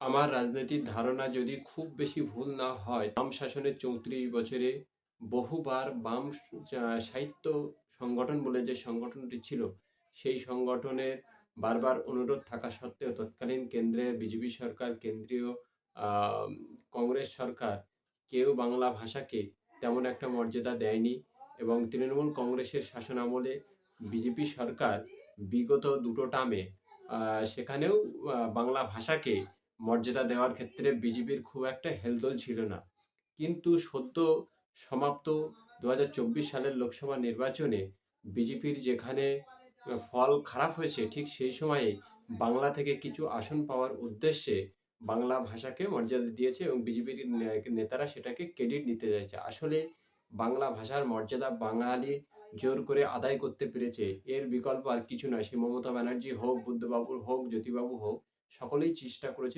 আমার রাজনৈতিক ধারণা যদি খুব বেশি ভুল না হয়, বাম শাসনের ৩৪ বছরে বহুবার বাম সাহিত্য সংগঠন বলে যে সংগঠনটি ছিল, সেই সংগঠনের বারবার অনুরোধ থাকা সত্ত্বেও তৎকালীন কেন্দ্রে বিজেপি সরকার, কেন্দ্রীয় আ কংগ্রেস সরকার কেউ বাংলা ভাষাকে তেমন একটা মর্যাদা দেয়নি এবং তৃণমূল কংগ্রেসের শাসনামলে বিজেপি সরকার বিগত দুটো টার্মে সেখানেও বাংলা ভাষাকে মর্যাদা দেওয়ার ক্ষেত্রে বিজেপির খুব একটা হেলদোল ছিল না। কিন্তু সদ্য সমাপ্ত ২০২৪ সালের লোকসভা নির্বাচনে বিজেপির যেখানে ফল খারাপ হয়েছে, ঠিক সেই সময়ে বাংলা থেকে কিছু আসন পাওয়ার উদ্দেশ্যে বাংলা ভাষাকে মর্যাদা দিয়েছে এবং বিজেপির নেতারা সেটাকে ক্রেডিট নিতে চাইছে। আসলে বাংলা ভাষার মর্যাদা বাঙালি জোর করে আদায় করতে পেরেছে। এর বিকল্প আর কিছু নয়। সে মমতা ব্যানার্জি হোক, বুদ্ধবাবু হোক, জ্যোতিবাবু হোক, সকলেই চেষ্টা করেছে।